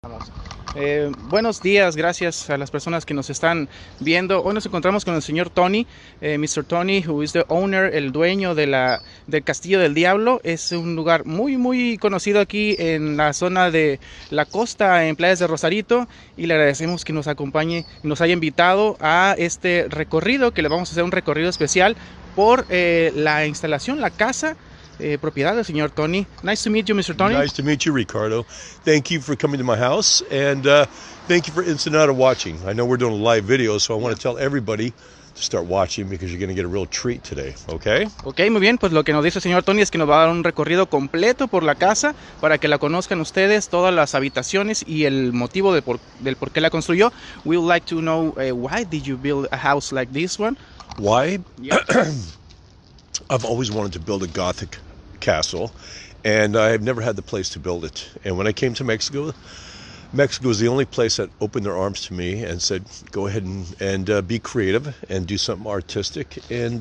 Vamos. Buenos días, gracias a las personas que nos están viendo. Hoy nos encontramos con el señor Tony, Mr. Tony, who is the owner, el dueño del Castillo del Diablo. Es un lugar muy conocido aquí en la zona de la costa, en Playas de Rosarito, y le agradecemos que nos acompañe y nos haya invitado a este recorrido, que le vamos a hacer un recorrido especial por la instalación, la casa, propiedad del señor Tony. Nice to meet you, Mr. Tony. Nice to meet you, Ricardo. Thank you for coming to my house, and thank you for instant out of watching. I know we're doing a live video, so I want to tell everybody to start watching because you're going to get a real treat today, okay? Ok, muy bien, pues lo que nos dice el señor Tony es que nos va a dar un recorrido completo por la casa para que la conozcan ustedes, todas las habitaciones y el motivo del por qué la construyó. We would like to know why did you build a house like this one? Why? Yeah. I've always wanted to build a Gothic castle, and I've never had the place to build it. And when I came to Mexico was the only place that opened their arms to me and said, go ahead and be creative and do something artistic, and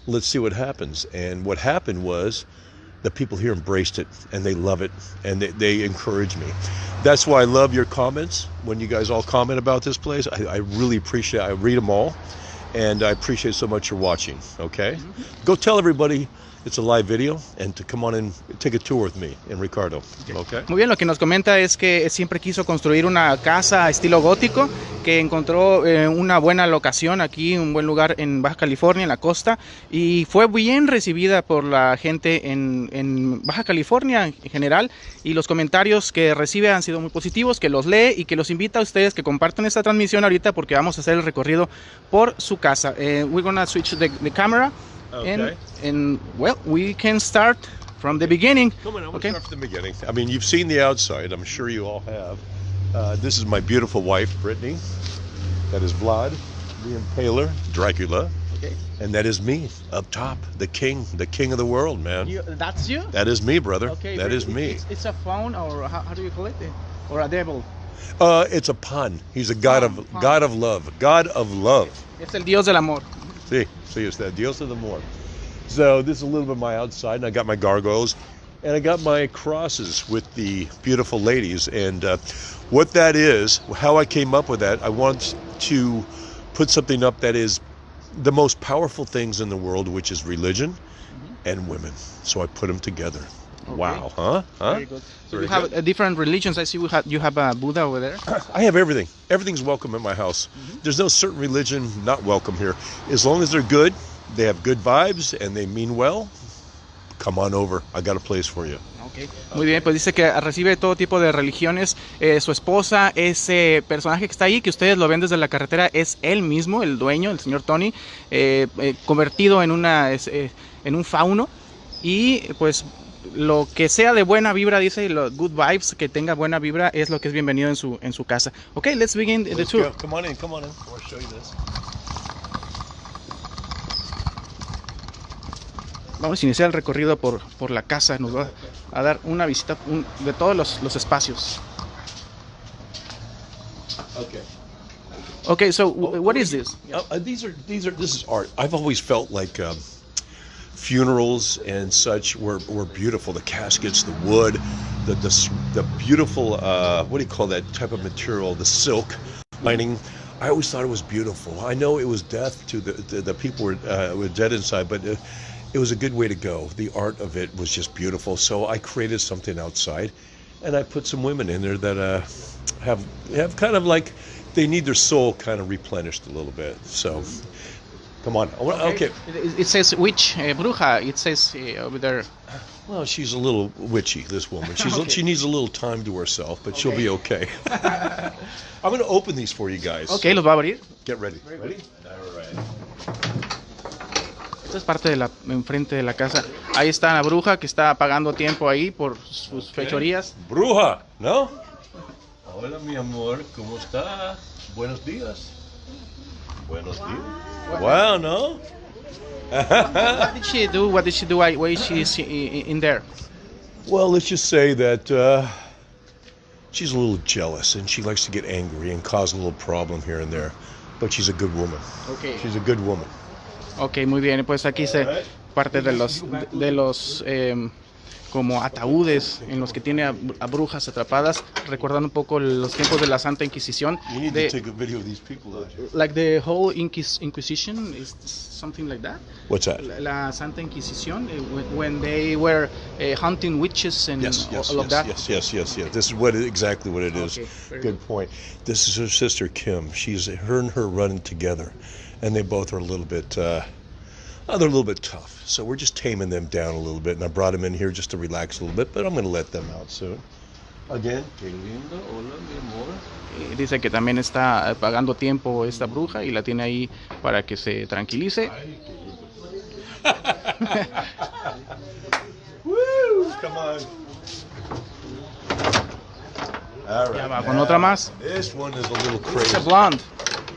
let's see what happens. And what happened was the people here embraced it, and they love it, and they encourage me. That's why I love your comments when you guys all comment about this place. I really appreciate it. I read them all, and I appreciate so much you're watching, okay? Go tell everybody it's a live video, and to come on and take a tour with me and Ricardo, okay? Muy bien, lo que nos comenta es que siempre quiso construir una casa estilo gótico, que encontró una buena locación aquí, un buen lugar en Baja California, en la costa, y fue bien recibida por la gente en Baja California en general, y los comentarios que recibe han sido muy positivos, que los lee y que los invita a ustedes que compartan esta transmisión ahorita porque vamos a hacer el recorrido por su casa. We're gonna switch the camera. Okay. And well, we can start from the beginning. Come on, I want Okay. to start from the beginning. I mean, you've seen the outside. I'm sure you all have. This is my beautiful wife, Brittany. That is Vlad, the Impaler, Dracula. Okay. And that is me up top, the king of the world, man. That's you? That is me, brother. Okay. That is me. It's a faun, or how do you call it? Or a devil? It's a pun. He's a god Pun. of love. God of love. Es el dios del amor. See, it's that Dios of the More. So this is a little bit of my outside, and I got my gargoyles, and I got my crosses with the beautiful ladies. And what that is, how I came up with that, I want to put something up that is the most powerful things in the world, which is religion and women. So I put them together. Okay. Wow, huh? Very good. So Very you have good. different religions. I see you have a Buddha over there. I have everything. Everything's welcome at my house. There's no certain religion not welcome here. As long as they're good, they have good vibes, and they mean well, come on over. I got a place for you. Okay. Muy bien, pues dice que recibe todo tipo de religiones. Su esposa, ese personaje que está ahí, que ustedes lo ven desde la carretera, es él mismo, el dueño, el señor Tony, convertido en un fauno. Y pues lo que sea de buena vibra, dice, los good vibes, que tenga buena vibra, es lo que es bienvenido en su casa. Ok, let's begin the Let's tour. go. Come on in. I want to show you this. Vamos a iniciar el recorrido por la casa. Nos va a dar una visita de todos los espacios. Okay. Okay, so what is this? This is art. I've always felt like funerals and such were beautiful. The caskets, the wood, the beautiful what do you call that type of material? The silk lining. I always thought it was beautiful. I know it was death to the people were dead inside, but it was a good way to go. The art of it was just beautiful. So I created something outside, and I put some women in there that have kind of like they need their soul kind of replenished a little bit. So. Come on. Okay. It says witch, bruja. It says over there. Well, she's a little witchy, this woman. Okay. She needs a little time to herself, but she'll be okay. I'm going to open these for you guys. Okay, los va a abrir. Get ready. Ready? All right. Esta es parte de enfrente de la casa. Ahí está la bruja que está pagando tiempo ahí por sus fechorías. Bruja, ¿no? Hola, mi amor. ¿Cómo estás? Buenos días. Buenos días. Wow, no? What did she do? What did she do while she's in there? Well, let's just say that she's a little jealous, and she likes to get angry and cause a little problem here and there. But she's a good woman. Okay. She's a good woman. Okay, muy bien. Pues aquí se parte de los como ataúdes en los que tiene a brujas atrapadas, recordando un poco los tiempos de la Santa Inquisición. You need to take a video of these people out here. Like the whole Inquisition is something like that. What's that? La Santa Inquisición, when they were hunting witches and all of that. Yes. This is exactly what it is. Okay, Good point. This is her sister Kim. Her and her running together, and they both are a little bit. They're a little bit tough, so we're just taming them down a little bit. And I brought them in here just to relax a little bit, but I'm going to let them out soon. Again, qué lindo, hola mi amor. Dice que también está pagando tiempo esta bruja y la tiene ahí para que se tranquilice. Woo! Come on. All right. Ya va con otra más. This one is a little It's crazy. a blonde.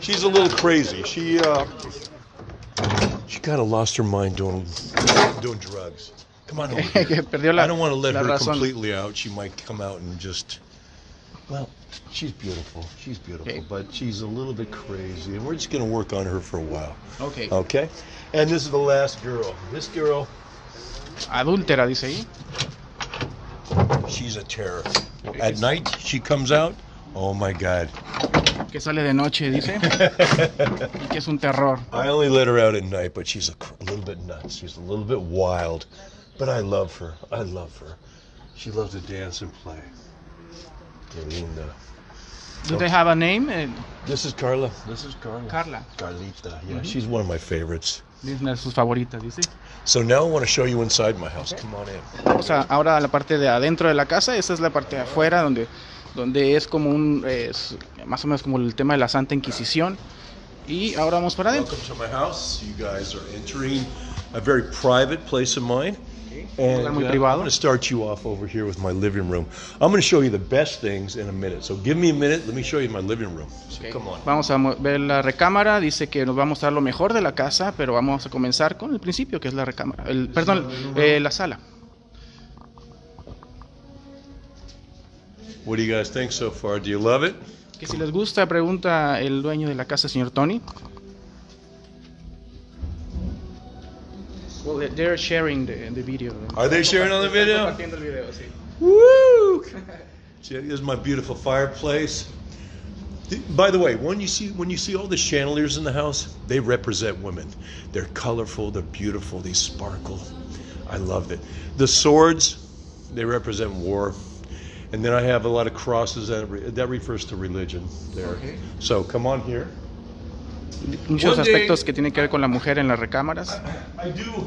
She's a little crazy. She kind of lost her mind doing drugs. Come on over here. Que perdió la, I don't want to let la her razón. completely out. She might come out and just, well, she's beautiful. She's beautiful, Okay. but she's a little bit crazy, and we're just going to work on her for a while. Okay. Okay? And this is the last girl. This girl, Adúltera, dice ahí. she's a terror. At night, she comes out. Oh my God. Que sale de noche, dice. Y que es un terror. I only let her out at night, but she's a little bit nuts. She's a little bit wild, but I love her. I love her. She loves to dance and play. Qué linda. Do they have a name? This is Carla. This is Carla. Carla. Carlita. Yeah, she's one of my favorites. Es una de sus favoritas, dice. So now I want to show you inside my house. Come on in. Vamos ahora a la parte de adentro de la casa. Esta es la parte de afuera donde es como más o menos como el tema de la Santa Inquisición. Y ahora vamos para adentro. Welcome to my house. You guys are entering a very private place of mine. And Muy I'm privado. going to start you off over here with my living room. I'm going to show you the best things in a minute. So give me a minute. Let me show you my living room. So Okay. come on. Vamos a ver la recámara. Dice que nos va a mostrar lo mejor de la casa, pero vamos a comenzar con el principio, que es la recámara. Perdón, la sala. What do you guys think so far? Do you love it? Que si les gusta, pregunta el dueño de la casa, señor Tony. Well, they're sharing the video. Are they sharing on the video? Compartiendo el video, sí. Woo! See, here's my beautiful fireplace. By the way, when you see all the chandeliers in the house, they represent women. They're colorful, they're beautiful, they sparkle. I love it. The swords, they represent war. And then I have a lot of crosses that refers to religion there. Okay. So come on here. Muchos One day- aspectos que tienen que ver con la mujer en las recámaras. I do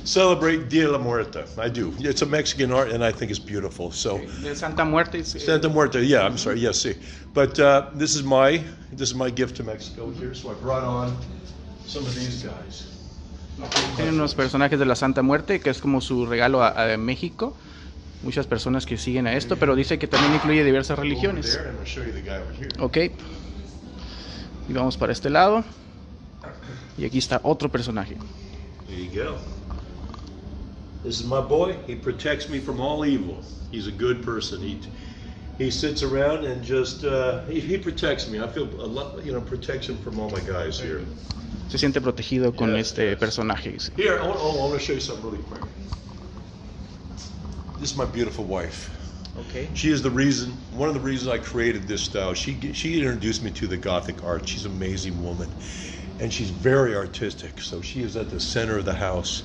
celebrate Dia de la Muerta. I do. It's a Mexican art, and I think it's beautiful. So. De Santa Muerte. Santa Muerta, yeah, I'm sorry, yes, sí. But this is my gift to Mexico here, so I brought on some of these guys. Tienen unos personajes de la Santa Muerte, que es como su regalo a México. Muchas personas que siguen a esto, pero dice que también incluye diversas Over religiones. there, and I'll show you the guy over here. Ok. Y vamos para este lado. Y aquí está otro personaje. There you go. This is my boy. He protects me from all evil. He's a good person. He sits around and just he protects me. I feel a lot, protection from all my guys here. Se siente protegido con Yes, este yes. personaje. Here, I want to show you something really quick. This is my beautiful wife. Okay. She is one of the reasons I created this style. She introduced me to the Gothic art. She's an amazing woman, and she's very artistic. So she is at the center of the house,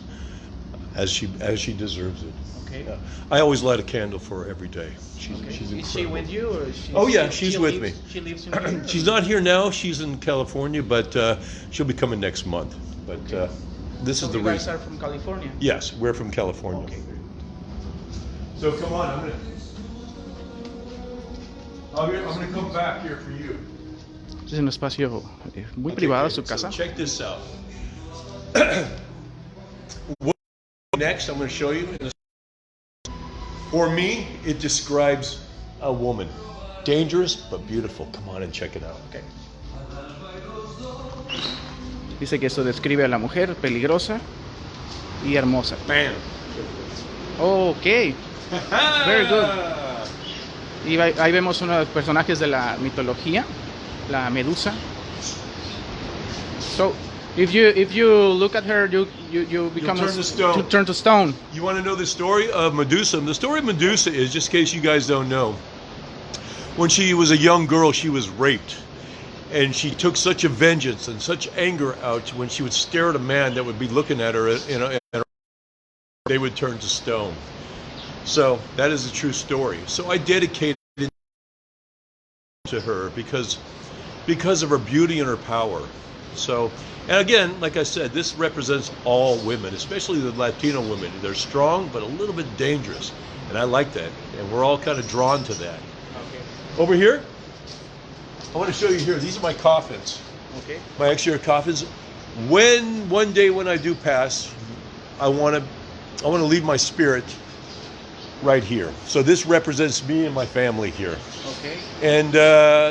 as she deserves it. Okay. Yeah. I always light a candle for her every day. She's Is she incredible. with you or she's, Oh, yeah, she's with me. She lives in here? She's not here now. She's in California, but she'll be coming next month. But this So is the you guys reason. are from California? Yes, we're from California. Okay. So come on, I'm gonna come back here for you. Es un espacio muy Okay, privado, okay, su casa. So check this out. What next I'm going to show you. For me, it describes a woman. Dangerous, but beautiful. Come on and check it out. Okay. Dice que eso describe a la mujer peligrosa y hermosa. Bam. Ok. Very good. Y ahí vemos uno de los personajes de la mitología, la Medusa. So, If you look at her, you become turn to stone. turn to stone. You want to know the story of Medusa? The story of Medusa is, just in case you guys don't know, when she was a young girl, she was raped. And she took such a vengeance and such anger out when she would stare at a man that would be looking at her, they would turn to stone. So that is a true story. So I dedicated it to her because of her beauty and her power. So, and again, like I said, this represents all women, especially the Latino women. They're strong, but a little bit dangerous. And I like that. And we're all kind of drawn to that. Okay. Over here, I want to show you here. These are my coffins. Okay. My exterior coffins. One day when I do pass, I want to leave my spirit right here. So this represents me and my family here. Okay. And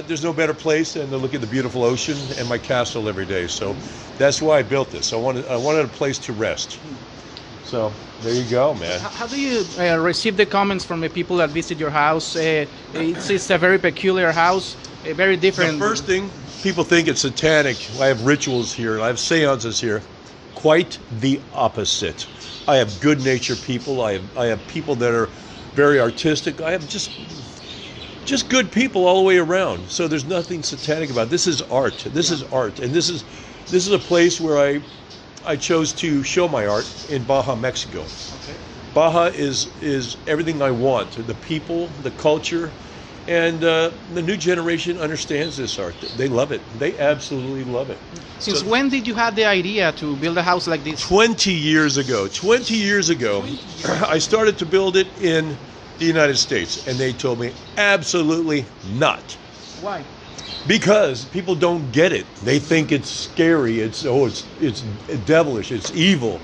there's no better place than to look at the beautiful ocean and my castle every day. So that's why I built this. I wanted a place to rest. So there you go, man. How do you receive the comments from the people that visit your house? It's a very peculiar house, very different. The first thing, people think it's satanic. I have rituals here. I have seances here. Quite the opposite. I have good-natured people. I have people that are very artistic. I have just good people all the way around. So there's nothing satanic about it. This is art. This is art, and this is a place where I chose to show my art in Baja, Mexico. Okay. Baja is everything I want. The people, the culture, and the new generation understands this art. They love it. They absolutely love it. Since when did you have the idea to build a house like this? 20 years ago. 20 years ago, I started to build it in the United States, and they told me absolutely not. Why? Because people don't get it. They think it's scary. It's devilish. It's evil.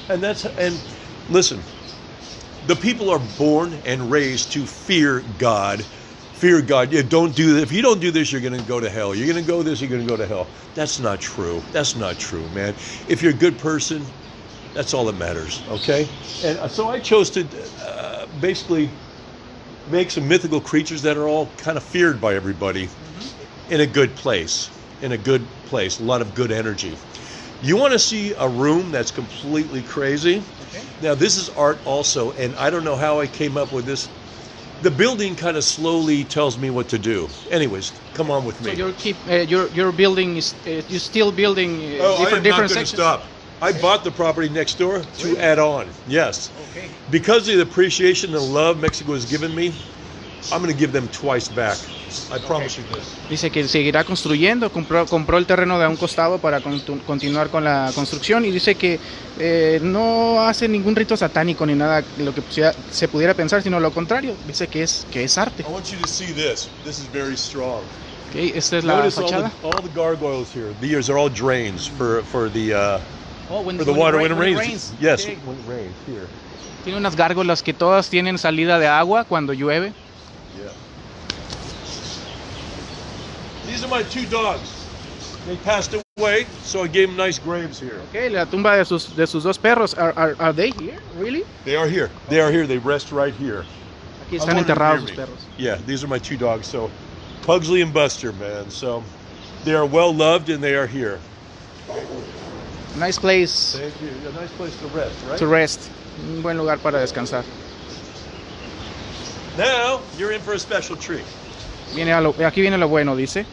And listen, the people are born and raised to fear God. Fear God. Don't do this. If you don't do this, you're going to go to hell. You're going to go this, you're going to go to hell. That's not true. That's not true, man. If you're a good person, that's all that matters, okay? And so I chose to basically make some mythical creatures that are all kind of feared by everybody in a good place. In a good place. A lot of good energy. You want to see a room that's completely crazy? Okay. Now, this is art also, and I don't know how I came up with this. The building kind of slowly tells me what to do. Anyways, come on with me. So your building is you're still building different not sections? Stop. I bought the property next door to add on. Yes. Okay. Because of the appreciation and love Mexico has given me, I'm going to give them twice back. I promise you this. Dice que seguirá construyendo, compró el terreno de un costado para continuar con la construcción y dice que no hace ningún rito satánico ni nada lo que se pudiera pensar, sino lo contrario. Dice que es arte. I want you to see this. This is very strong. Okay, esta es la fachada. All the gargoyles here. These are all drains for the water when it rains. Yes, okay. when it rains here. Tiene unas gárgolas que todas tienen salida de agua cuando llueve. Yeah. These are my two dogs. They passed away, so I gave them nice graves here. Okay, la tumba de sus dos perros. Are they here? Really? They are here. They are here. They rest right here. Aquí están enterrados sus perros. Yeah, these are my two dogs. So, Pugsley and Buster, man. So, they are well loved and they are here. Nice place. Thank you. A nice place to rest, right? To rest. Un buen lugar para descansar. Now, you're in for a special treat. Aquí viene lo bueno, dice.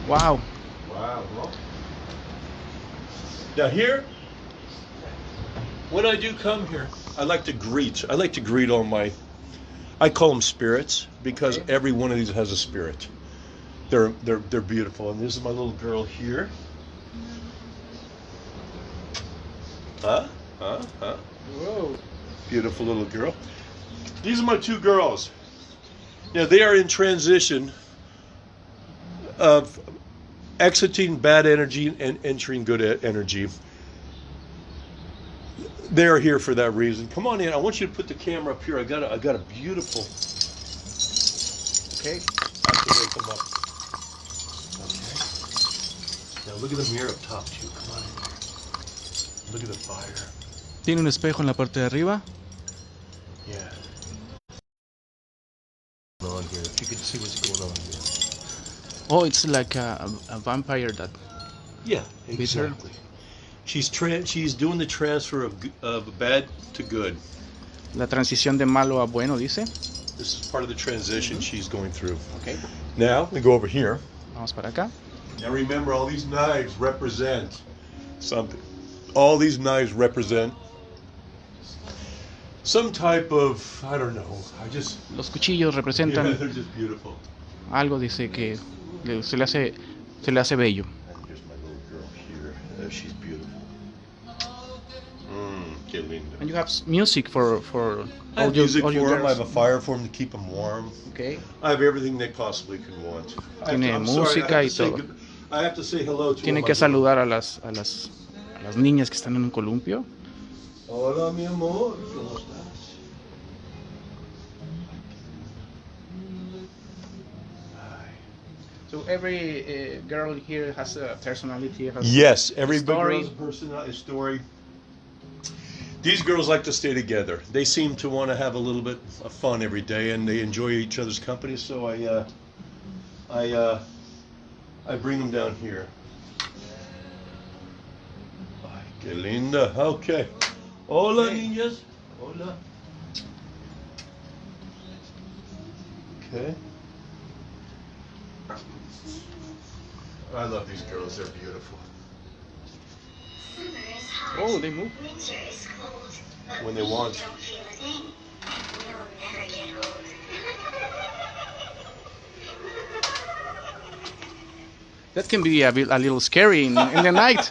Wow. Wow. Now here, when I do come here, I like to greet all my, I call them spirits because every one of these has a spirit. They're beautiful. And this is my little girl here. Whoa. Beautiful little girl. These are my two girls. Now they are in transition of exiting bad energy and entering good energy. They're here for that reason. Come on in. I want you to put the camera up here. I got a beautiful. Okay. I can wake them up. Okay. Now look at the mirror up top too. Come on in here. Look at the fire. Tiene un espejo en la parte de arriba. Yeah. On here. If you could see what's going on here. Oh, it's like a vampire that Yeah, beat her. exactly. She's doing the transfer of bad to good. La transición de malo a bueno, dice. This is part of the transition she's going through. Okay. Now we go over here. Vamos para acá. Now remember, all these knives represent something. All these knives represent some type of, I don't know. Los cuchillos Yeah, representan they're just beautiful. algo, dice que se le hace bello. And here's my little girl here. She's beautiful. Qué linda. And you have music for I have music all for your them. I have girls. a fire for them to keep them warm. Okay. I have everything they possibly could want. Tiene I'm sorry, música y todo. I have to say hello to Tiene all que my saludar a las niñas que están en un columpio. Hola, mi amor. ¿Cómo estás? So every girl here has a personality. Yes, every story. girl's personality story. These girls like to stay together. They seem to want to have a little bit of fun every day, and they enjoy each other's company. So I bring them down here. Ay, qué linda. Okay. Hola, niñas. Hola. Okay. I love these girls. They're beautiful. Oh, they move. When they want. That can be a little scary in the night.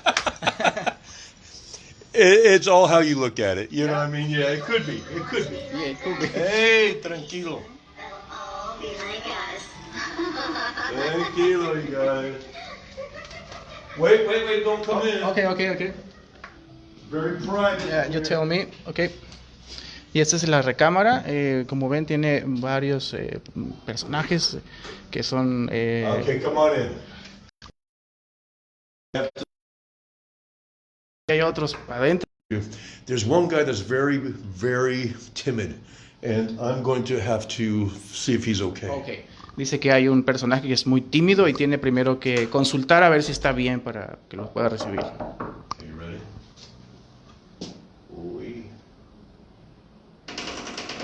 It's all how you look at it. You know what I mean? Yeah, it could be. It could be. Yeah, it could be. Hey, tranquilo. Tranquilo, you guys. Wait, don't come in. Okay. Very private. Yeah, you tell me. Okay. Y esta es la recámara. Como ven, tiene varios personajes que son. Okay, come on in. Hay otros adentro. There's one guy that's very, very timid, and I'm going to have to see if he's okay. Okay. Dice que hay un personaje que es muy tímido y tiene primero que consultar a ver si está bien para que lo pueda recibir. Okay, you ready? Uy.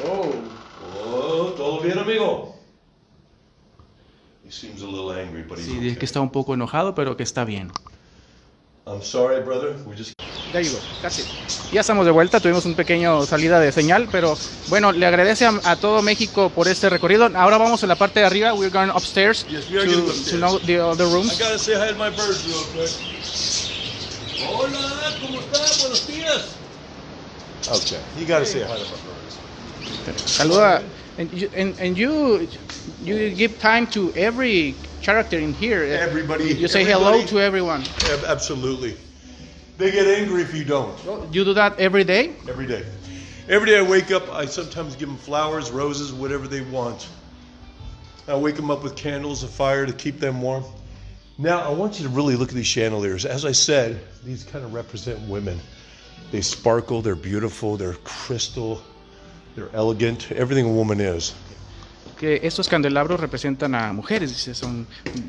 Oh, todo bien, amigo. He seems a little angry, but he's Sí, dice que okay. está un poco enojado, pero que está bien. I'm sorry, brother. We just Ya llegó, casi. Ya estamos de vuelta, tuvimos un pequeño salida de señal, pero bueno, le agradece a todo México por este recorrido. Ahora vamos a la parte de arriba, we're going upstairs, Yes, we are getting upstairs. to know the other I rooms. gotta say hi to my birds real quick. Hola, ¿cómo están? Buenos días. Okay, you gotta say hi to my birds. Saluda, and you give time to every character in here. Everybody. You say hello to everyone. Absolutely. They get angry if you don't. You do that every day? Every day. Every day I wake up, I sometimes give them flowers, roses, whatever they want. I wake them up with candles, a fire to keep them warm. Now, I want you to really look at these chandeliers. As I said, these kind of represent women. They sparkle, they're beautiful, they're crystal, they're elegant, everything a woman is. Que estos candelabros representan a mujeres, dice,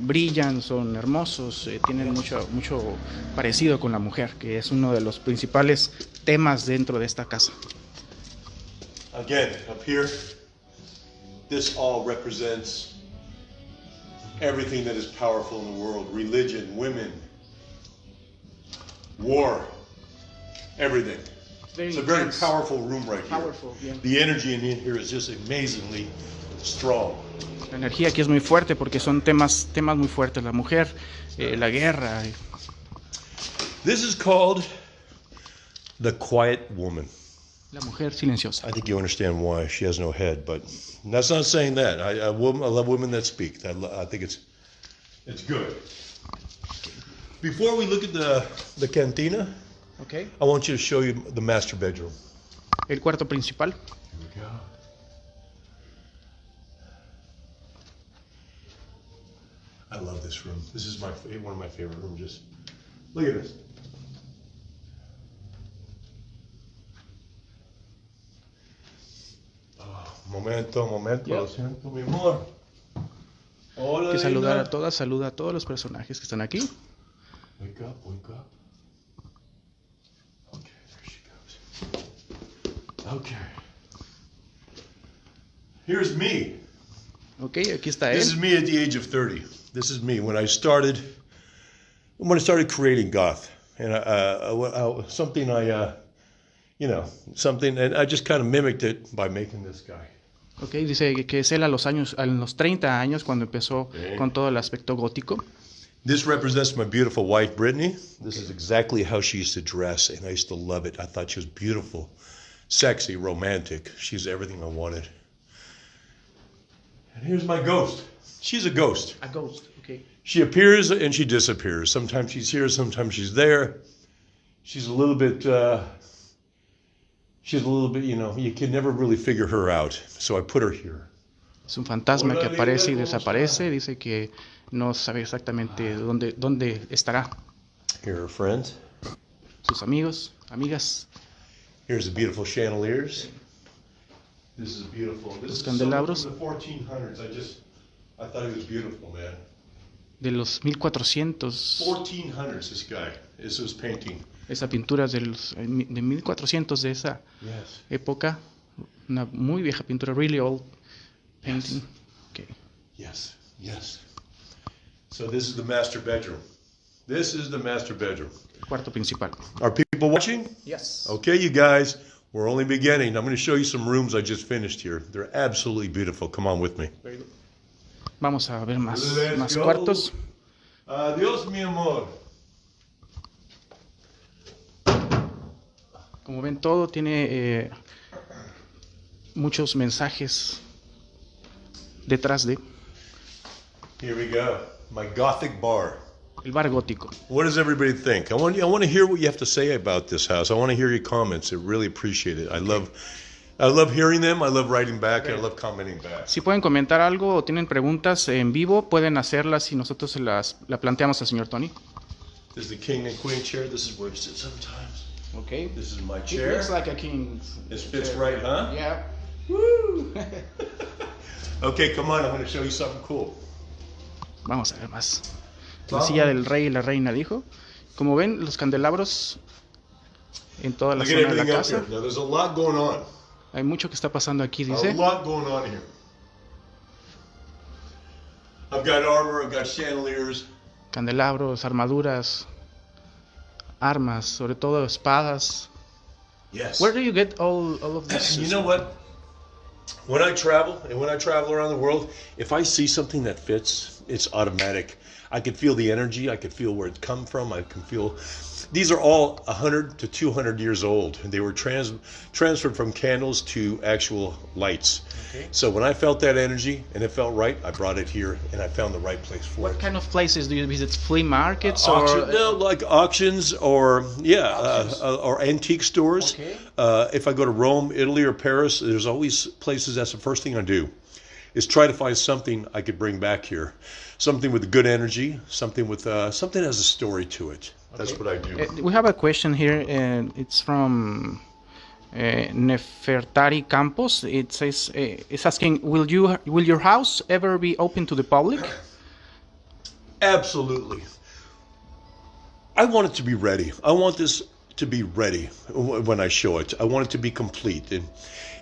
brillan, son hermosos, tienen mucho parecido con la mujer, que es uno de los principales temas dentro de esta casa. Again, up here, this all represents everything that is powerful in the world. Religion, women, war, everything. It's a very powerful room right here. Powerful, yeah. The energy in here is just amazingly strong. La energía aquí es muy fuerte porque son temas muy fuertes, la mujer, la guerra. This is called the quiet woman. La mujer silenciosa. I think you understand why she has no head, but that's not saying that. I love women that speak. I think it's good. Before we look at the cantina, Okay. I want you to show you the master bedroom. El cuarto principal. Here we go. I love this room. This is one of my favorite rooms. Just look at this. Oh, momento, Yeah. lo siento, mi amor. Hola, que saludar linda. a todas. Saluda a todos los personajes que están aquí. Wake up, wake up. Okay, there she goes. Okay. Here's me. Ok, aquí está This is él. me at the age of 30. This is me when I started creating goth, and something something, and I just kind of mimicked it by making this guy. Ok, dice que es él a los 30 años cuando empezó con todo el aspecto gótico. This represents my beautiful wife, Brittany. This is exactly how she used to dress, and I used to love it. I thought she was beautiful, sexy, romantic. She's everything I wanted. And here's my ghost. She's a ghost. A ghost, ok. She appears and she disappears. Sometimes she's here, sometimes she's there. She's a little bit, you can never really figure her out. So I put her here. Es un fantasma que Hola, aparece y linda, ¿cómo desaparece. está? Dice que no sabe exactamente dónde estará. Here are her friends. Sus amigos, amigas. Here's the beautiful chandeliers. This is beautiful. This Los is candelabros. from the 1400s. I thought it was beautiful, man. De los 1400. 1400s, this guy. This was painting. Esa pintura de 1400 de esa Yes. época. Una muy vieja pintura, really old painting. Okay. Yes. Yes. So this is the master bedroom. This is the master bedroom. El cuarto principal. Are people watching? Yes. Okay, you guys, we're only beginning. I'm going to show you some rooms I just finished here. They're absolutely beautiful. Come on with me. Vamos a ver más Let's go. cuartos. Adiós, mi amor. Como ven, todo tiene muchos mensajes detrás de Here we go. My gothic bar. el bar gótico. What does everybody think? I want to hear what you have to say about this house. I want to hear your comments. I really appreciate it. I love hearing them. I love writing back. And I love commenting back. Si pueden comentar algo o tienen preguntas en vivo, pueden hacerlas y nosotros la planteamos al señor Tony. This is the king and queen chair. This is where I sit sometimes. Okay. This is my It chair. looks like a king. This fits right, huh? Yeah. Woo. Okay, come on. I'm going to show you something cool. Vamos a ver más. La silla del rey y la reina, dijo. Como ven, los candelabros en toda la Look at zona de la everything up casa. here. Now, there's a lot going on. Hay mucho que está pasando aquí, A dice. lot going on here. I've got armor. I've got chandeliers. Candelabros, armaduras, armas, sobre todo espadas. Yes. Where do you get all of this? You know what? When I travel around the world, if I see something that fits, it's automatic. I can feel the energy. I can feel where it come from. I can feel. These are all 100 to 200 years old. They were transferred from candles to actual lights. Okay. So when I felt that energy and it felt right, I brought it here and I found the right place for What it. kind of places do you visit? Flea markets Auction, or? no, like auctions or Auctions. or antique stores. Okay. If I go to Rome, Italy, or Paris, there's always places. That's the first thing I do, is try to find something I could bring back here, something with good energy, something with something that has a story to it. That's Okay. what I do. We have a question here, and it's from Nefertari Campos. It says, it's asking, will your house ever be open to the public? Absolutely. I want it to be ready. I want this to be ready when I show it. I want it to be complete. And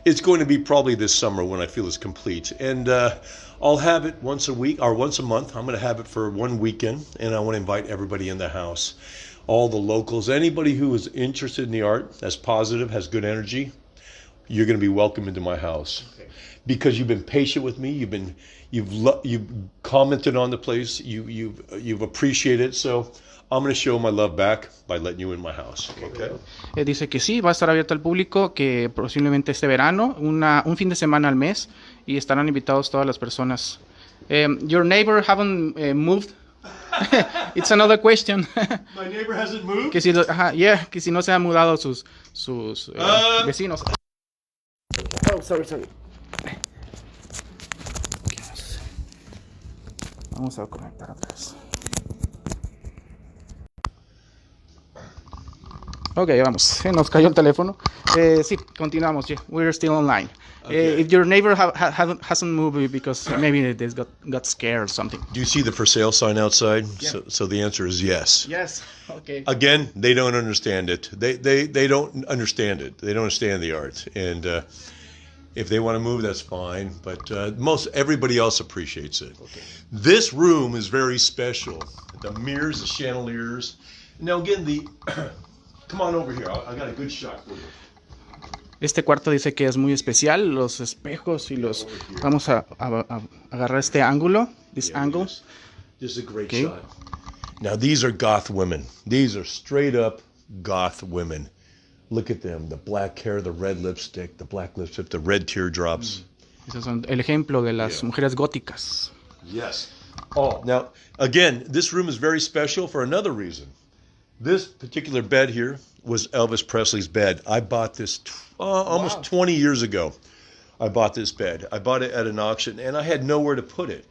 it's going to be probably this summer when I feel it's complete. And I'll have it once a week or once a month. I'm going to have it for one weekend. And I want to invite everybody in the house. All the locals, anybody who is interested in the art, that's positive, has good energy, you're going to be welcome into my house. Okay. Because you've been patient with me, you've commented on the place, you've appreciated it. So I'm going to show my love back by letting you in my house. Okay. Dice que sí, va a estar abierto al público, que posiblemente este verano, un fin de semana al mes, y estarán invitados todas las personas. Your neighbor haven't moved? It's another question. My neighbor hasn't moved. Que si, que si no se han mudado sus vecinos. Oh, sorry. Vamos a conectar otra vez. Ok, vamos. Nos cayó el teléfono. Sí, continuamos. Yeah, we're still online. Okay. If your neighbor hasn't moved because maybe they got scared or something. Do you see the for sale sign outside? Yeah. So the answer is yes. Yes. Okay. Again, they don't understand it. They don't understand it. They don't understand the art. And if they want to move, that's fine. But everybody else appreciates it. Okay. This room is very special. The mirrors, the chandeliers. Now again, come on over here. I got a good shot for you. Este cuarto dice que es muy especial, los espejos y los... Vamos a agarrar este ángulo, this angle. This is a great Okay. shot. Now these are goth women. These are straight up goth women. Look at them. The black hair, the red lipstick, the red teardrops. Esos son el ejemplo de las Yeah. mujeres góticas. Yes. Oh, now, again, this room is very special for another reason. This particular bed here was Elvis Presley's bed. I bought this almost Wow. 20 years ago. I bought this bed. I bought it at an auction, and I had nowhere to put it.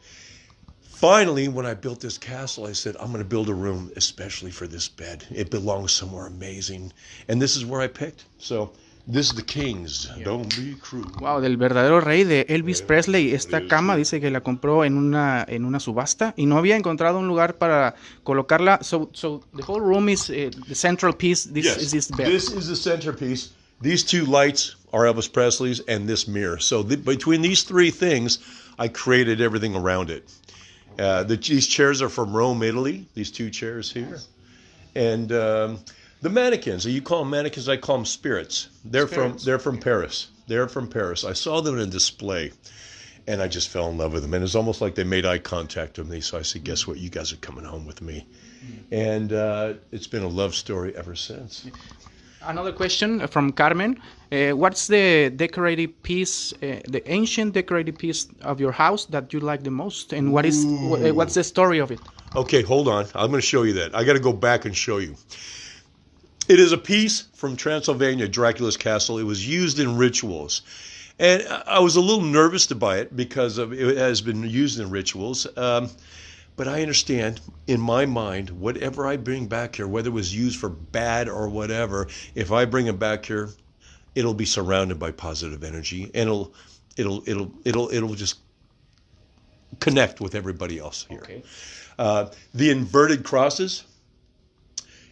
Finally, when I built this castle, I said, I'm going to build a room especially for this bed. It belongs somewhere amazing. And this is where I picked. So this is the King's. Yeah. Don't be cruel. Wow, del verdadero rey de Elvis Presley. Esta It is cama true. dice que la compró en una subasta y no había encontrado un lugar para colocarla. So the whole room is the central piece. This is this bed. This is the centerpiece. These two lights are Elvis Presley's and this mirror. So between these three things, I created everything around it. These chairs are from Rome, Italy. These two chairs here. And the mannequins, you call them mannequins, I call them spirits. They're from Paris. They're from Paris. I saw them in a display, and I just fell in love with them. And it's almost like they made eye contact with me. So I said, guess what? You guys are coming home with me. And it's been a love story ever since. Another question from Carmen. What's the decorative piece, the ancient decorative piece of your house that you like the most? And what's the story of it? Okay, hold on. I'm going to show you that. I got to go back and show you. It is a piece from Transylvania, Dracula's castle. It was used in rituals. And I was a little nervous to buy it because it has been used in rituals. But I understand, in my mind, whatever I bring back here, whether it was used for bad or whatever, if I bring it back here, it'll be surrounded by positive energy, and it'll just connect with everybody else here. Okay. The inverted crosses,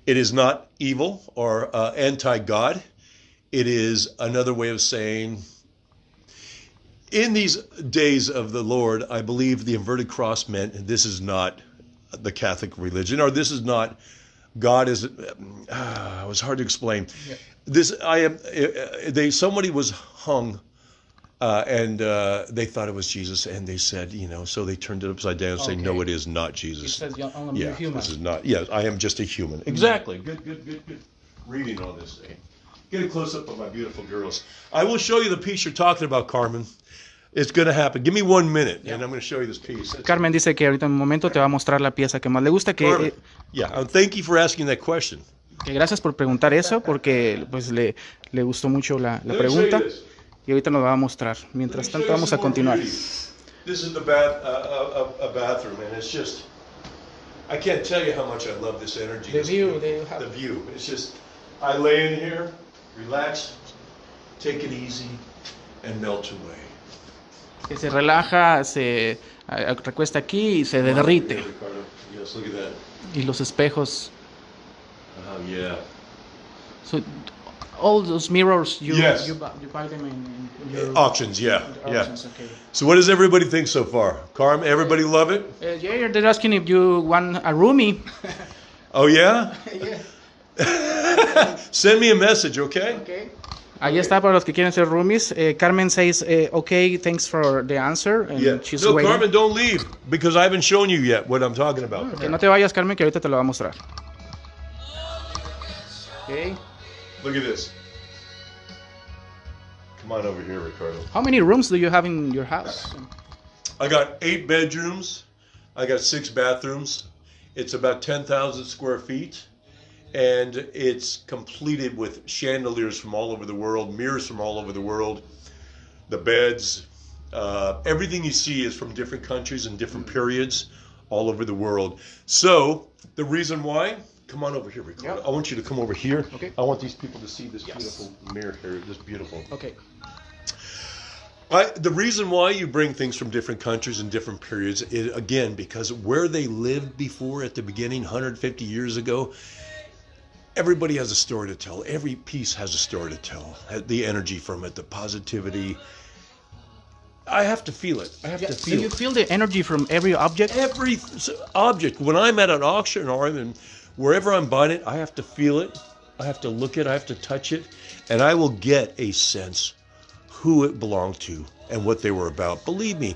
it is not evil or anti-God. It is another way of saying, in these days of the Lord, I believe the inverted cross meant this is not the Catholic religion, or this is not God. It was hard to explain. Yeah. Somebody was hung, and they thought it was Jesus, and they said, so they turned it upside down and say, no, it is not Jesus. It says you're Yeah, human. this is not. Yes, I am just a human. Exactly. Good reading on this thing. Get a close up of my beautiful girls. I will show you the piece you're talking about, Carmen. It's going to happen. Give me 1 minute, and I'm going to show you this piece. Carmen dice que ahorita en un momento te va a mostrar la pieza que más le gusta. Carmen, yeah, thank you for asking that question. Que gracias por preguntar eso, porque pues le gustó mucho la pregunta. Y ahorita nos va a mostrar. Mientras tanto vamos a continuar. This is the bathroom, and it's just, I can't tell you how much I love this energy. The view. The view. It's just, I lay in here, relax, take it easy, and melt away. Que se relaja, se recuesta aquí y se derrite. Yes, look at that. Y los espejos. Oh, yeah. So, all those mirrors, you buy them in your Auctions, yeah. auctions, okay. So what does everybody think so far? Carm, everybody love it? Yeah, they're asking if you want a roomie. Oh, yeah? Yeah. Send me a message, okay? Okay. Ahí está para los que quieren ser roomies. Carmen says, okay, thanks for the answer. And Yeah. she's No, waiting. Carmen, don't leave because I haven't shown you yet what I'm talking about. Que no te vayas, Carmen, que ahorita te lo va a mostrar. Okay. Look at this. Come on over here, Ricardo. How many rooms do you have in your house? I got 8 bedrooms. I got 6 bathrooms. It's about 10,000 square feet. And it's completed with chandeliers from all over the world, mirrors from all over the world, the beds. Everything you see is from different countries and different periods all over the world. So the reason why, come on over here, Ricardo. Yep. I want you to come over here. Okay. I want these people to see this Yes. beautiful mirror here. This beautiful. Okay. The reason why you bring things from different countries and different periods is, again, because where they lived before at the beginning, 150 years ago, everybody has a story to tell. Every piece has a story to tell. The energy from it, the positivity. I have to feel it. I have to So feel you it. feel the energy from every object? Every object. When I'm at an auction or I'm in wherever I'm buying it, I have to feel it. I have to look at it. I have to touch it. And I will get a sense who it belonged to and what they were about. Believe me,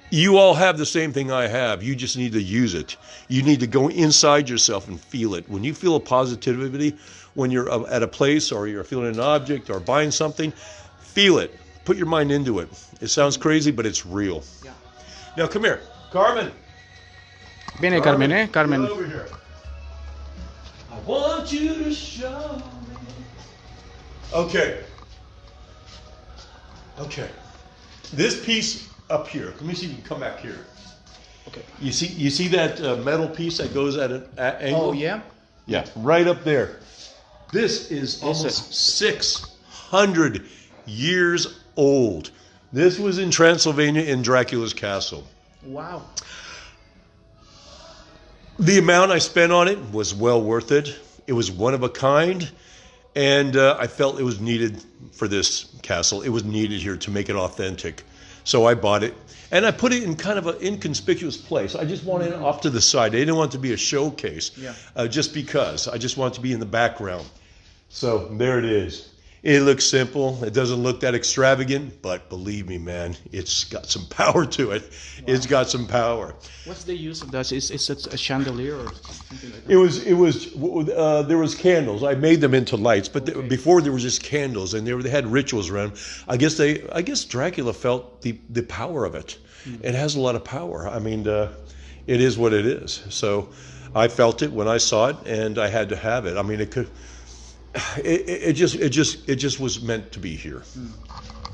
you all have the same thing I have. You just need to use it. You need to go inside yourself and feel it. When you feel a positivity, when you're at a place or you're feeling an object or buying something, feel it. Put your mind into it. It sounds crazy, but it's real. Yeah. Now come here. Carmen. Viene Carmen, ¿eh? Carmen. Get over here. I want you to show me. Okay. Okay. This piece up here. Let me see if you can come back here. Okay. You see that metal piece that goes at an angle? Oh, yeah? Yeah, right up there. This is almost 600 years old. This was in Transylvania in Dracula's castle. Wow. The amount I spent on it was well worth it. It was one of a kind, and I felt it was needed for this castle. It was needed here to make it authentic. So I bought it, and I put it in kind of an inconspicuous place. I just wanted it off to the side. I didn't want it to be a showcase, just because. I just want it to be in the background. So there it is. It looks simple. It doesn't look that extravagant, but believe me, man, it's got some power to it. Wow. It's got some power. What's the use of that? Is it a chandelier or something like that? There was candles. I made them into lights, but before there was just candles, and they had rituals around. I guess Dracula felt the power of it. It has a lot of power. I mean, it is what it is. So I felt it when I saw it, and I had to have it. I mean, it just was meant to be here.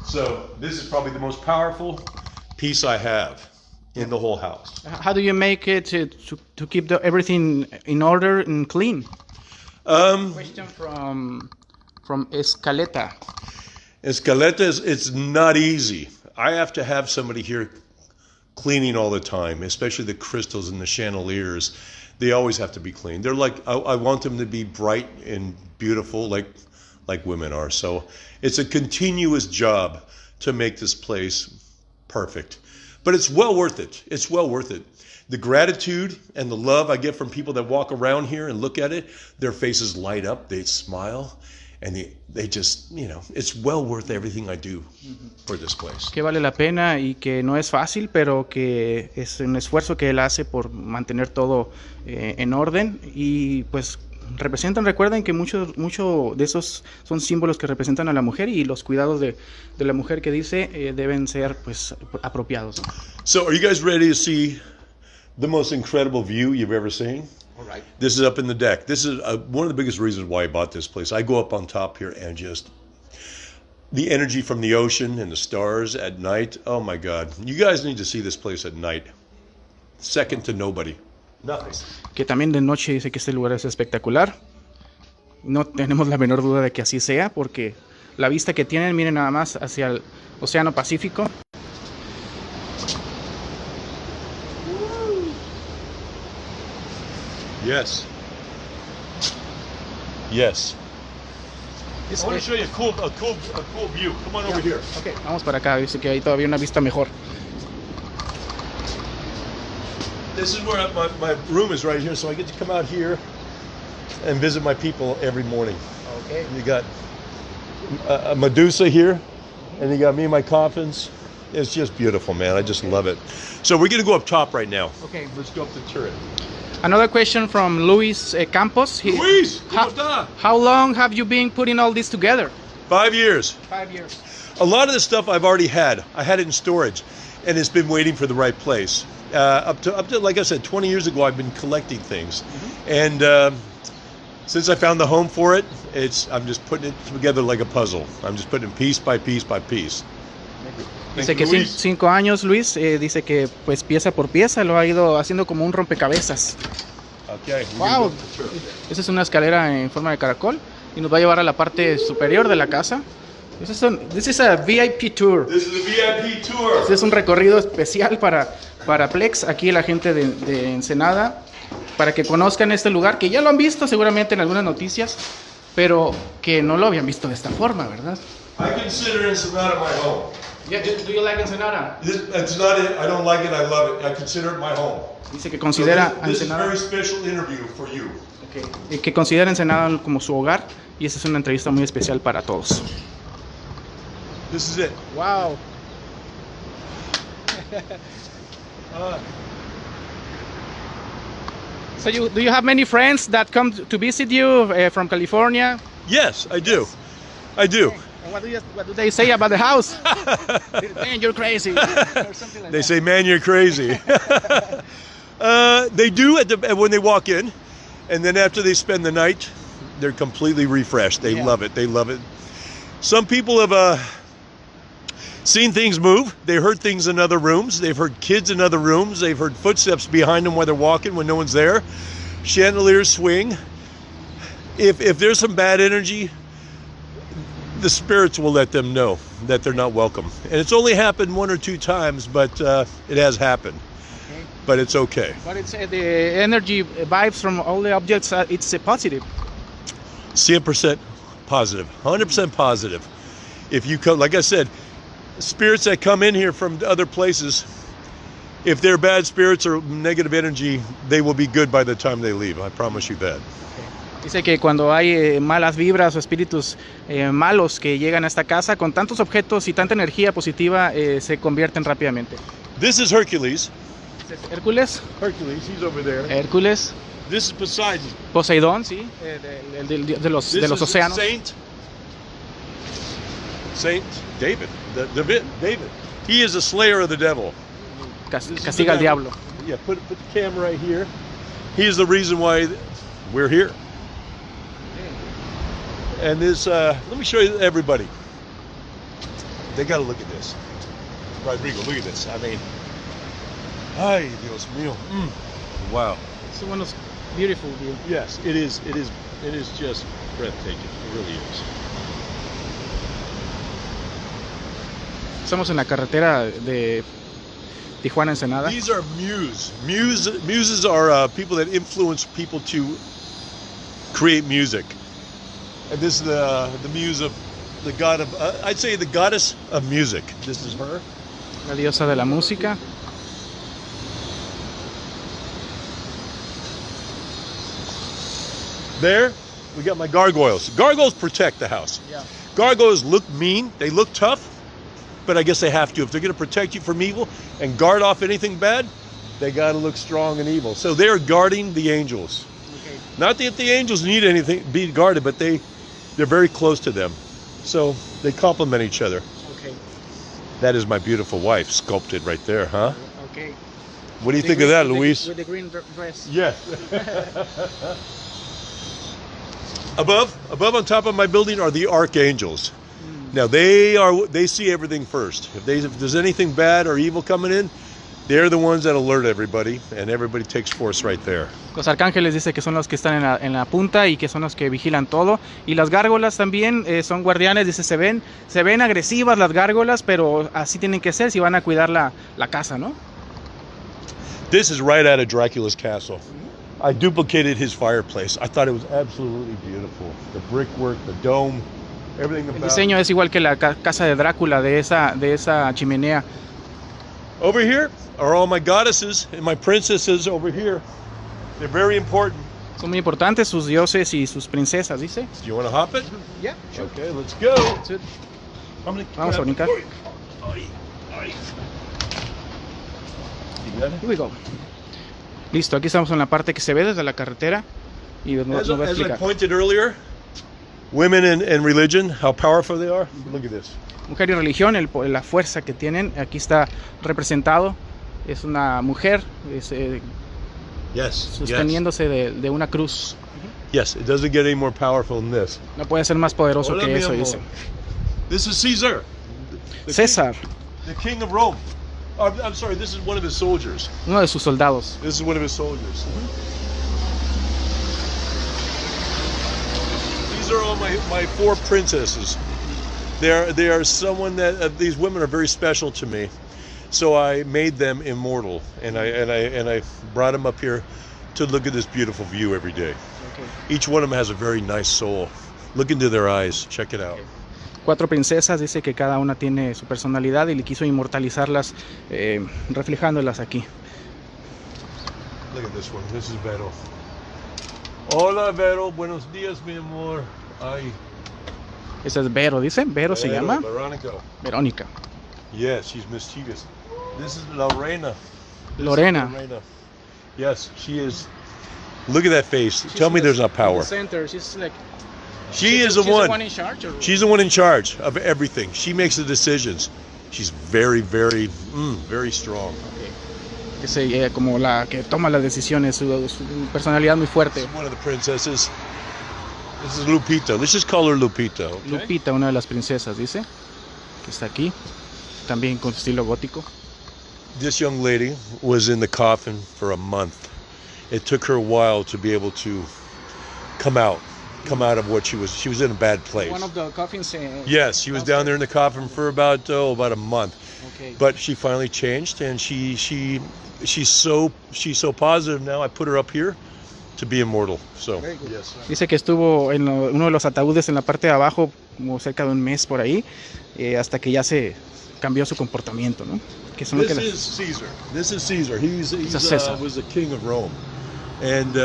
So this is probably the most powerful piece I have in the whole house. How do you make it to keep everything in order and clean? Question from Escaleta. Escaleta it's not easy. I have to have somebody here cleaning all the time, especially the crystals and the chandeliers. They always have to be clean. They're like, I want them to be bright and beautiful like women are. So it's a continuous job to make this place perfect. But it's well worth it. It's well worth it. The gratitude and the love I get from people that walk around here and look at it, their faces light up, they smile, and they just, it's well worth everything I do for this place. Que vale la pena y que no es fácil, pero que es un esfuerzo que él hace por mantener todo en orden y pues recuerden que mucho de esos son símbolos que representan a la mujer y los cuidados de la mujer que dice deben ser pues apropiados. So are you guys ready to see the most incredible view you've ever seen? All right. This is up in the deck. This is one of the biggest reasons why I bought this place. I go up on top here and just the energy from the ocean and the stars at night. Oh my God. You guys need to see this place at night. Second to nobody. Nothing. Que también de noche dice que este lugar es espectacular. No tenemos la menor duda de que así sea, porque la vista que tienen, miren nada más hacia el Océano Pacífico. Yes. Yes. I want to show you a cool view. Come on over here. Okay, vamos para acá. Dice que hay todavía una vista mejor. This is where my room is right here, so I get to come out here and visit my people every morning. Okay. You got a Medusa here, and you got me and my coffins. It's just beautiful, man. I just love it. So we're going to go up top right now. Okay. Let's go up the turret. Another question from Luis Campos. Luis, ¿cómo está? How long have you been putting all this together? 5 years. 5 years. A lot of the stuff I've already had. I had it in storage, and it's been waiting for the right place. Up to like I said, 20 years ago, I've been collecting things, and since I found the home for it, I'm just putting it together like a puzzle. I'm just putting it piece by piece by piece. Dice que 5 años, Luis, dice que pues pieza por pieza lo ha ido haciendo como un rompecabezas. Okay. Wow, esa es una escalera en forma de caracol y nos va a llevar a la parte superior de la casa. This is a VIP tour. This is a VIP tour. Este es un recorrido especial para Plex, aquí la gente de Ensenada, para que conozcan este lugar, que ya lo han visto seguramente en algunas noticias, pero que no lo habían visto de esta forma, ¿verdad? I consider Ensenada my home. Yeah, do you like Ensenada? It's not it. I don't like it. I love it. I consider it my home. Dice que considera This is a Ensenada, very special interview for you. y que considera Ensenada como su hogar, y esta es una entrevista muy especial para todos. This is it. Wow. So do you have many friends that come to visit you from California? Yes, I do. I do. And what do they say about the house? Man, you're crazy. Or something like They that. say, "Man, you're crazy." They do when they walk in, and then after they spend the night, they're completely refreshed. They Yeah. love it. They love it. Some people have seen things move. They heard things in other rooms. They've heard kids in other rooms. They've heard footsteps behind them while they're walking when no one's there. Chandeliers swing. If there's some bad energy, the spirits will let them know that they're not welcome. And it's only happened 1 or 2 times, but it has happened. Okay. But it's okay. But it's the energy vibes from all the objects. It's positive. 100% positive. 100% positive. If you come, like I said, spirits that come in here from other places, if they're bad spirits or negative energy, they will be good by the time they leave. I promise you that. Dice que cuando hay malas vibras o espíritus malos que llegan a esta casa, con tantos objetos y tanta energía positiva, se convierten rápidamente. This is Hercules. Hércules, Hercules, he's over there. Hércules, This is Poseidon. Poseidón, sí, de los This is océanos. Saint David. David. He is a slayer of the devil. This is Castiga al the devil. diablo. Yeah, put the camera right here. He is the reason why we're here. And this, let me show you everybody. They got to look at this. Rodrigo, look at this. I mean, ay, Dios mío. Wow. It's one of beautiful view. Yes, it is. It is just breathtaking. It really is. Estamos en la carretera de Tijuana, Ensenada. These are muses are people that influence people to create music. And this is the muse of the god of, I'd say the goddess of music. This is her. La diosa de la música. There, we got my gargoyles. Gargoyles protect the house. Yeah. Gargoyles look mean, they look tough, but I guess they have to. If they're going to protect you from evil and guard off anything bad, they got to look strong and evil. So they're guarding the angels. Okay. Not that the angels need anything be guarded, but they're very close to them. So they complement each other. Okay. That is my beautiful wife, sculpted right there, huh? Okay. What do you think of that, Luis? With the green dress. Yes. Above on top of my building are the archangels. Now they see everything first. If there's anything bad or evil coming in, they're the ones that alert everybody, and everybody takes force right there. Los arcángeles dice que son los que están en la punta y que son los que vigilan todo. Y las gárgolas también son guardianes, dice, se ven agresivas las gárgolas, pero así tienen que ser si van a cuidar la casa, ¿no? This is right out of Dracula's castle. I duplicated his fireplace. I thought it was absolutely beautiful. The brickwork, the dome, everything El about diseño es igual que la casa de Drácula, de esa chimenea. Over here are all my goddesses and my princesses over here. They're very important. Son muy importantes sus dioses y sus princesas, dice. Do you want to hop it? Yeah, Okay, let's go. Vamos a brincar. Ay, ay. You got it? Here we go. Listo, aquí estamos en la parte que se ve desde la carretera y nos va a As I explicar. pointed earlier, women and religion, how powerful they are. Look at this. Mujer y religión, la fuerza que tienen, aquí está representado. Es una mujer Yes. sosteniéndose de una cruz. Yes, it doesn't get any more powerful than this. No puede ser más poderoso Hola, que mi eso, amor. dice. This is Caesar. The César, king, the king of Rome. I'm sorry, this is one of his soldiers. uno de sus soldados. This is one of his soldiers. These are all my four princesses. They are someone that these women are very special to me. So I made them immortal, and I brought them up here to look at this beautiful view every day. Okay. Each one of them has a very nice soul. Look into their eyes. Check it out. Okay. 4 princesas, dice que cada una tiene su personalidad y le quiso inmortalizarlas, reflejándolas aquí. Look at this one. This is Vero. Hola Vero, buenos días mi amor. Ay. Esa es Vero, dice. Vero se llama. Verónica. Verónica. Yes, she's mischievous. This is Lorena. Lorena. Yes, she is. Look at that face. Tell me there's not power. The center. She's like. She's the one in charge. Or? She's the one in charge of everything. She makes the decisions. She's very, very, very strong. Okay. Como la que toma las decisiones, su personalidad muy fuerte. One of the princesses. This is Lupita. Let's just call her Lupita. Okay? Lupita, una de las princesas, dice, que está aquí, también con estilo gótico. This young lady was in the coffin for a month. It took her a while to be able to come out of what she was in a bad place. One of the coffins. Yes, she was down there in the coffin for about a month. Okay. But she finally changed, and she's so positive now. I put her up here to be immortal. So, yes. Dice que estuvo en uno de los ataúdes en la parte de abajo como cerca de un mes por ahí, hasta que ya se cambió su comportamiento, ¿no? Que son This is Caesar. This is Caesar. He was the king of Rome, and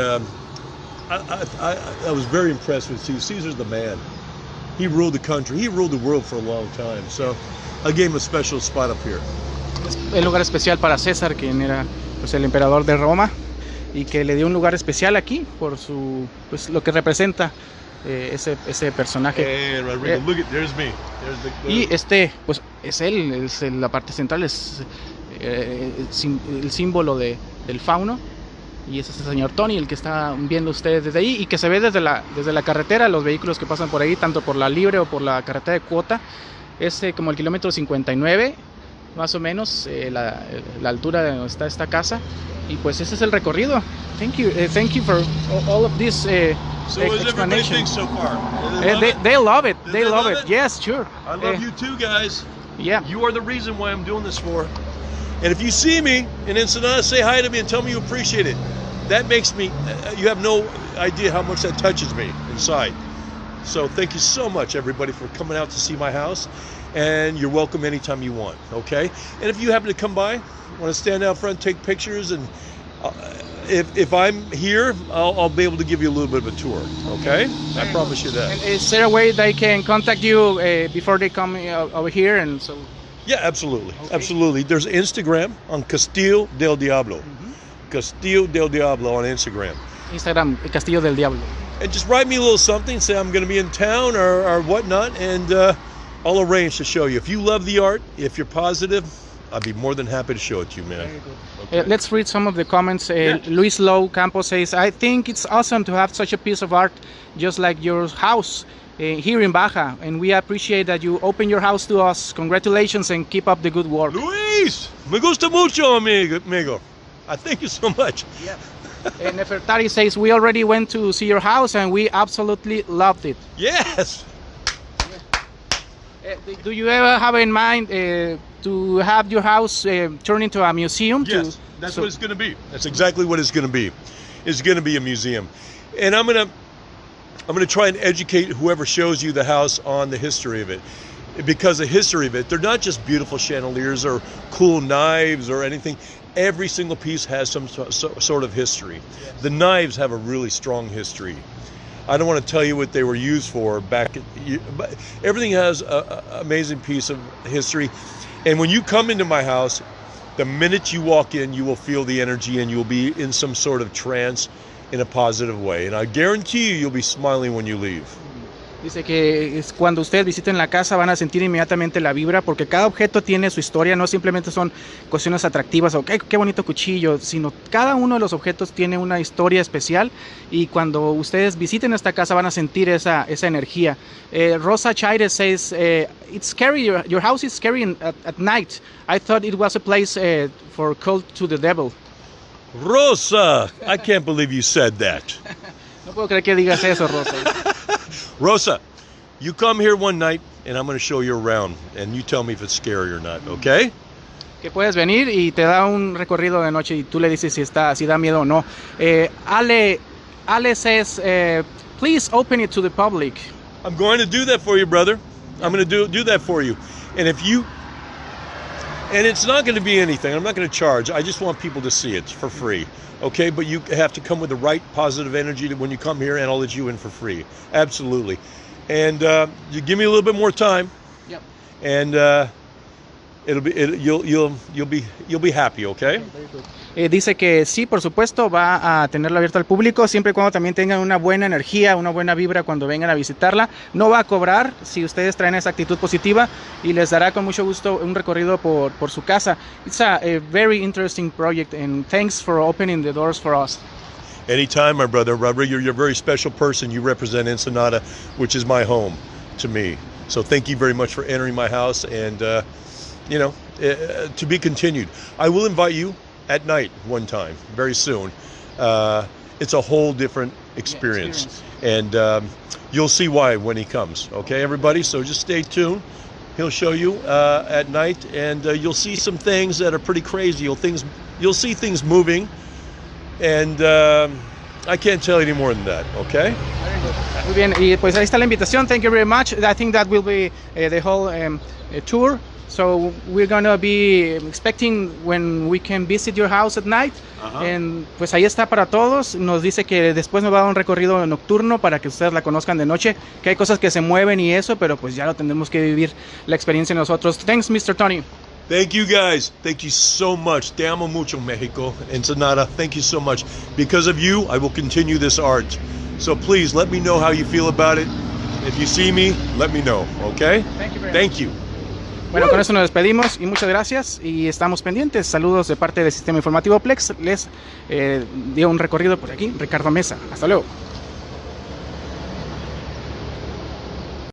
I was very impressed with Caesar. Caesar's the man. He ruled the country. He ruled the world for a long time. So, I gave him a special spot up here. Es el lugar especial para César, quien era pues el emperador de Roma, y que le dio un lugar especial aquí por su pues lo que representa ese personaje. Rodrigo, look at, there's me. Y pues es él, la parte central es el símbolo del fauno, y ese es el señor Tony, el que está viendo ustedes desde ahí y que se ve desde la carretera, los vehículos que pasan por ahí, tanto por la libre o por la carretera de cuota. Es como el kilómetro 59 más o menos, la altura de donde está esta casa, y pues ese es el recorrido. Thank you for all of this So what does everybody think so far? They love it. They love it. Yes, sure. I love you too, guys. Yeah. You are the reason why I'm doing this for. And if you see me in Ensenada, say hi to me and tell me you appreciate it. That makes me, you have no idea how much that touches me inside. So thank you so much, everybody, for coming out to see my house. And you're welcome anytime you want, okay? And if you happen to come by, want to stand out front, take pictures, and if I'm here, I'll be able to give you a little bit of a tour, okay? I promise you that. And is there a way they can contact you before they come over here? And so. Yeah, absolutely, absolutely. There's Instagram on Castillo del Diablo. Castillo del Diablo on Instagram. Instagram, Castillo del Diablo. And just write me a little something, say I'm going to be in town or whatnot, and I'll arrange to show you. If you love the art, if you're positive, I'd be more than happy to show it to you, man. Okay. Let's read some of the comments. Luis Lowe Campos says, I think it's awesome to have such a piece of art just like your house here in Baja, and we appreciate that you open your house to us. Congratulations and keep up the good work. Luis, me gusta mucho, amigo. I thank you so much. Yeah. And Nefertari says, we already went to see your house and we absolutely loved it. Yes. Do you ever have in mind to have your house turned into a museum? Yes, that's what it's going to be. That's exactly what it's going to be. It's going to be a museum. And I'm going to try and educate whoever shows you the house on the history of it. Because the history of it, they're not just beautiful chandeliers or cool knives or anything. Every single piece has some sort of history. Yes. The knives have a really strong history. I don't want to tell you what they were used for but everything has an amazing piece of history. And when you come into my house, the minute you walk in, you will feel the energy and you'll be in some sort of trance in a positive way. And I guarantee you'll be smiling when you leave. Dice que cuando ustedes visiten la casa van a sentir inmediatamente la vibra, porque cada objeto tiene su historia, no simplemente son cuestiones atractivas o qué bonito cuchillo, sino cada uno de los objetos tiene una historia especial, y cuando ustedes visiten esta casa van a sentir esa energía. Rosa Chaire says, it's scary, your house is scary at night. I thought it was a place for cult to the devil. Rosa, I can't believe you said that. No puedo creer que digas eso, Rosa. Rosa, you come here one night and I'm going to show you around and you tell me if it's scary or not, okay? Que puedes venir y te da un recorrido de noche y tú le dices si da miedo o no. Ale says, please open it to the public. I'm going to do that for you, brother. I'm going to do that for you. And it's not going to be anything. I'm not going to charge. I just want people to see it for free. Okay, but you have to come with the right positive energy when you come here, and I'll let you in for free. Absolutely. And you give me a little bit more time. Yep. And you'll be happy, okay? Dice que sí, por supuesto, va a tenerlo abierto al público siempre y cuando también tengan una buena energía, una buena vibra cuando vengan a visitarla. No va a cobrar si ustedes traen esa actitud positiva y les dará con mucho gusto un recorrido por su casa. It's a very interesting project and thanks for opening the doors for us. Anytime, my brother. Robert, you're a very special person. You represent Ensenada, which is my home to me. So thank you very much for entering my house and, to be continued. I will invite you at night one time, very soon. It's a whole different experience. And you'll see why when he comes. Okay, everybody? So just stay tuned. He'll show you at night and you'll see some things that are pretty crazy. You'll see things moving. And I can't tell you any more than that, okay? Muy bien, y pues ahí está la invitación. Thank you very much. I think that will be the whole tour. So we're gonna be expecting when we can visit your house at night. And pues ahí está para todos. Nos dice que después nos va a dar un recorrido nocturno para que ustedes la conozcan de noche, que hay cosas que se mueven y eso, pero pues ya lo tendremos que vivir la experiencia nosotros. Thanks, Mr. Tony. Thank you, guys. Thank you so much. Te amo mucho, Mexico. Ensenada, thank you so much. Because of you, I will continue this art. So please, let me know how you feel about it. If you see me, let me know, okay? Thank you very much. Thank you. Bueno, con eso nos despedimos y muchas gracias y estamos pendientes. Saludos de parte del Sistema Informativo Plex. Les dio un recorrido por aquí, Ricardo Mesa. Hasta luego.